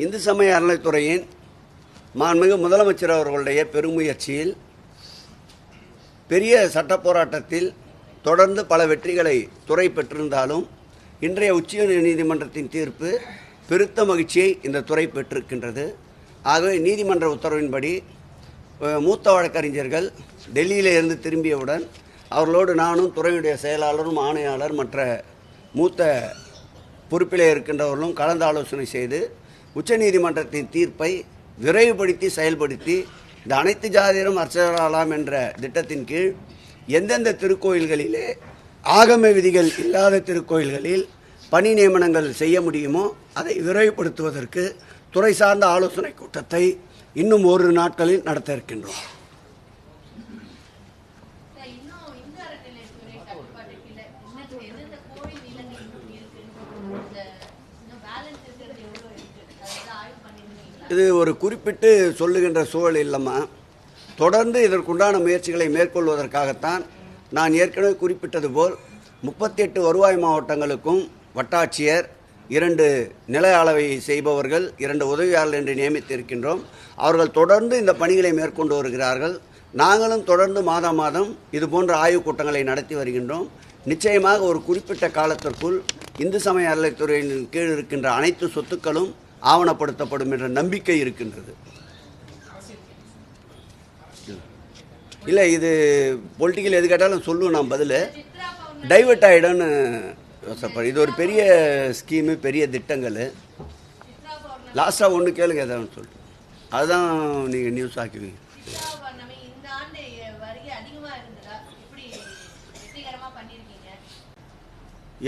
இந்து சமய அறநிலைத்துறையின் மாண்புமிகு முதலமைச்சர் அவர்களுடைய பெருமுயற்சியில் பெரிய சட்ட போராட்டத்தில் தொடர்ந்து பல வெற்றிகளை துறை பெற்றிருந்தாலும் இன்றைய உச்ச நீதிமன்றத்தின் தீர்ப்பு பெருத்த மகிழ்ச்சியை இந்த துறை பெற்றிருக்கின்றது. ஆகவே நீதிமன்ற உத்தரவின்படி மூத்த வழக்கறிஞர்கள் டெல்லியிலே இருந்து திரும்பியவுடன் அவர்களோடு நானும் துறையுடைய செயலாளரும் ஆணையாளர் மற்ற மூத்த பொறுப்பிலே இருக்கின்றவர்களும் கலந்து ஆலோசனை செய்து உச்சநீதிமன்றத்தின் தீர்ப்பை விரைவுபடுத்தி செயல்படுத்தி இந்த அனைத்து ஜாதியரும் அர்ச்சகராகலாம் என்ற திட்டத்தின் கீழ் எந்தெந்த திருக்கோயில்களிலே ஆகம விதிகள் இல்லாத திருக்கோயில்களில் பணி நியமனங்கள் செய்ய முடியுமோ அதை விரைவுபடுத்துவதற்கு துறை சார்ந்த ஆலோசனை கூட்டத்தை இன்னும் ஒரு நாட்களில் நடத்த இருக்கின்றோம். இது ஒரு குறிப்பிட்டு சொல்லுகின்ற சூழல் இல்லைம்மா. தொடர்ந்து இதற்குண்டான முயற்சிகளை மேற்கொள்வதற்காகத்தான் நான் ஏற்கனவே குறிப்பிட்டது போல் 38 வருவாய் மாவட்டங்களுக்கும் வட்டாட்சியர், 2 நில அளவை செய்பவர்கள், 2 உதவியாளர்கள் என்று நியமித்திருக்கின்றோம். அவர்கள் தொடர்ந்து இந்த பணிகளை மேற்கொண்டு வருகிறார்கள். நாங்களும் தொடர்ந்து மாதம் இது போன்ற ஆய்வுக் கூட்டங்களை நடத்தி வருகின்றோம். நிச்சயமாக ஒரு குறிப்பிட்ட காலத்திற்குள் இந்து சமய அறநிலைத்துறையின் கீழ் இருக்கின்ற அனைத்து சொத்துக்களும் ஆவணப்படுத்தப்படும் என்ற நம்பிக்கை இருக்கின்றது. இல்லை, இது பொலிட்டிக்கல் எது கேட்டாலும் சொல்லுவோம், நான் பதில் டைவெர்ட் ஆகிடும்னு யோசப்படு. இது ஒரு பெரிய ஸ்கீமு, பெரிய திட்டங்கள். லாஸ்ட்டாக ஒன்று கேளுங்க, எதாவது சொல்லிட்டு அதுதான் நீங்கள் நியூஸ் ஆக்குவீங்க.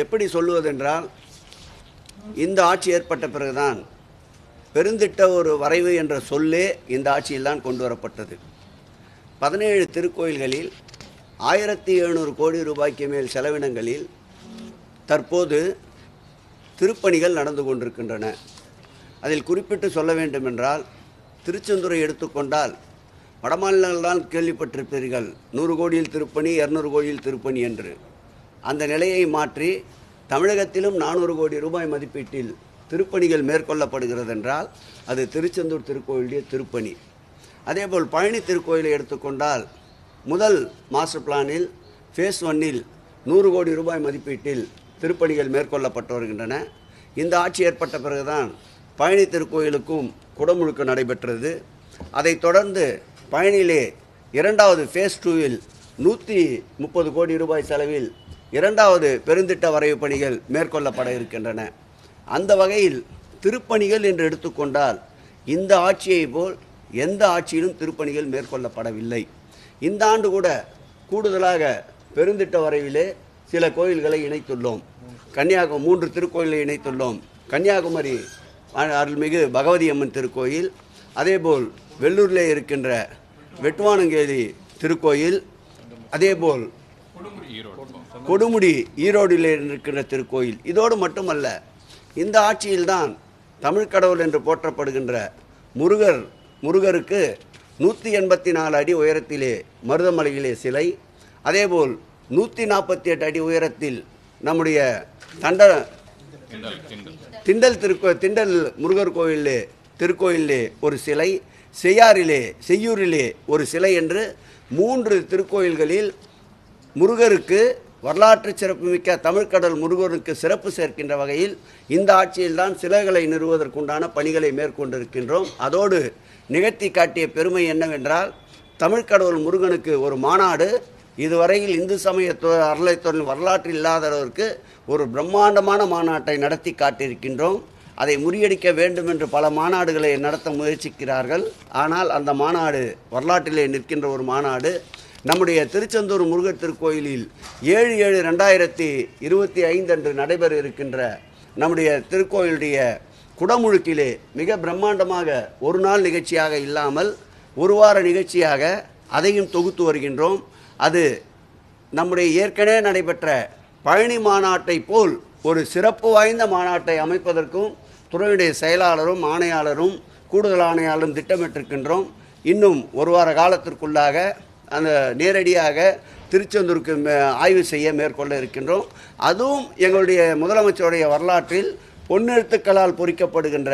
எப்படி சொல்லுவதென்றால், இந்த ஆட்சி ஏற்பட்ட பிறகுதான் பெருந்திட்ட ஒரு வரைவு என்ற சொல்லே இந்த ஆட்சியில்தான் கொண்டு வரப்பட்டது. 17 திருக்கோயில்களில் 1700 கோடி ரூபாய்க்கு மேல் செலவினங்களில் தற்போது திருப்பணிகள் நடந்து கொண்டிருக்கின்றன. அதில் குறிப்பிட்டு சொல்ல வேண்டுமென்றால், திருச்செந்தூரை எடுத்துக்கொண்டால் வடமாநிலங்கள்தான் கேள்விப்பட்டிருப்பீர்கள், 100 கோடியில் திருப்பணி, 200 கோடியில் திருப்பணி என்று. அந்த நிலையை மாற்றி தமிழகத்திலும் 400 கோடி ரூபாய் மதிப்பீட்டில் திருப்பணிகள் மேற்கொள்ளப்படுகிறது என்றால் அது திருச்செந்தூர் திருக்கோயிலுடைய திருப்பணி. அதேபோல் பழனி திருக்கோயிலை எடுத்துக்கொண்டால் முதல் மாஸ்டர் பிளானில் ஃபேஸ் 1இல் 100 கோடி ரூபாய் மதிப்பீட்டில் திருப்பணிகள் மேற்கொள்ளப்பட்டு வருகின்றன. இந்த ஆட்சி ஏற்பட்ட பிறகுதான் பழனி திருக்கோயிலுக்கும் குடமுழுக்கு நடைபெற்றது. அதைத் தொடர்ந்து பழனியிலே 2வது ஃபேஸ் 2இல் 130 கோடி ரூபாய் செலவில் 2வது பெருந்திட்ட வரைவு பணிகள் மேற்கொள்ளப்பட இருக்கின்றன. அந்த வகையில் திருப்பணிகள் என்று எடுத்துக்கொண்டால் இந்த ஆட்சியை போல் எந்த ஆட்சியிலும் திருப்பணிகள் மேற்கொள்ளப்படவில்லை. இந்த ஆண்டு கூட கூடுதலாக பெருந்திட்ட வரைவிலே சில கோயில்களை இணைத்துள்ளோம். 3 திருக்கோயிலை இணைத்துள்ளோம். கன்னியாகுமரி அருள்மிகு பகவதி அம்மன் திருக்கோயில், அதேபோல் வெள்ளூரிலே இருக்கின்ற வெட்டுவானங்கேரி திருக்கோயில், அதேபோல் கொடுமுடி ஈரோடில் இருக்கின்ற திருக்கோயில். இதோடு மட்டுமல்ல, இந்த ஆட்சியில்தான் தமிழ் கடவுள் என்று போற்றப்படுகின்ற முருகருக்கு 184 அடி உயரத்திலே மருதமலையிலே சிலை, அதேபோல் 148 அடி உயரத்தில் நம்முடைய திண்டல் முருகர் திருக்கோயிலே ஒரு சிலை, செய்யூரிலே ஒரு சிலை என்று 3 திருக்கோயில்களில் முருகருக்கு வரலாற்று சிறப்புமிக்க தமிழ்கடல் முருகருக்கு சிறப்பு சேர்க்கின்ற வகையில் இந்த ஆட்சியில்தான் சிலைகளை நிறுவுவதற்குண்டான பணிகளை மேற்கொண்டிருக்கின்றோம். அதோடு நிகழ்த்தி காட்டிய பெருமை என்னவென்றால், தமிழ்கடவுள் முருகனுக்கு ஒரு மாநாடு இதுவரையில் இந்து சமய அறநிலைத்துறையின் வரலாற்றில் இல்லாதவருக்கு ஒரு பிரம்மாண்டமான மாநாட்டை நடத்தி காட்டியிருக்கின்றோம். அதை முறியடிக்க வேண்டும் என்று பல மாநாடுகளை நடத்த முயற்சிக்கிறார்கள். ஆனால் அந்த மாநாடு வரலாற்றிலே நிற்கின்ற ஒரு மாநாடு. நம்முடைய திருச்செந்தூர் முருகர் திருக்கோயிலில் 7/7/2025 அன்று நடைபெற இருக்கின்ற நம்முடைய திருக்கோயிலுடைய குடமுழுக்கிலே மிக பிரம்மாண்டமாக ஒரு நாள் நிகழ்ச்சியாக இல்லாமல் ஒரு வார நிகழ்ச்சியாக அதையும் தொகுத்து வருகின்றோம். அது நம்முடைய ஏற்கனவே நடைபெற்ற பழனி மாநாட்டை போல் ஒரு சிறப்பு வாய்ந்த மாநாட்டை அமைப்பதற்கும் துறையுடைய செயலாளரும் ஆணையாளரும் கூடுதல் ஆணையாளரும் திட்டமிட்டிருக்கின்றோம். இன்னும் ஒரு வார காலத்திற்குள்ளாக அந்த நேரடியாக திருச்செந்தூருக்கு ஆய்வு செய்ய மேற்கொள்ள இருக்கின்றோம். அதுவும் எங்களுடைய முதலமைச்சருடைய வரலாற்றில் பொன்னெழுத்துக்களால் பொறிக்கப்படுகின்ற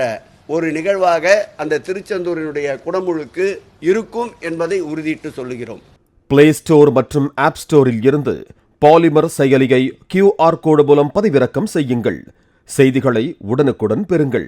ஒரு நிகழ்வாக அந்த திருச்செந்தூரினுடைய குடமுழுக்கு இருக்கும் என்பதை உறுதியிட்டு சொல்லுகிறோம். பிளே ஸ்டோர் மற்றும் ஆப் ஸ்டோரில் இருந்து பாலிமர் செயலியை QR கோடு மூலம் பதிவிறக்கம் செய்யுங்கள். செய்திகளை உடனுக்குடன் பெறுங்கள்.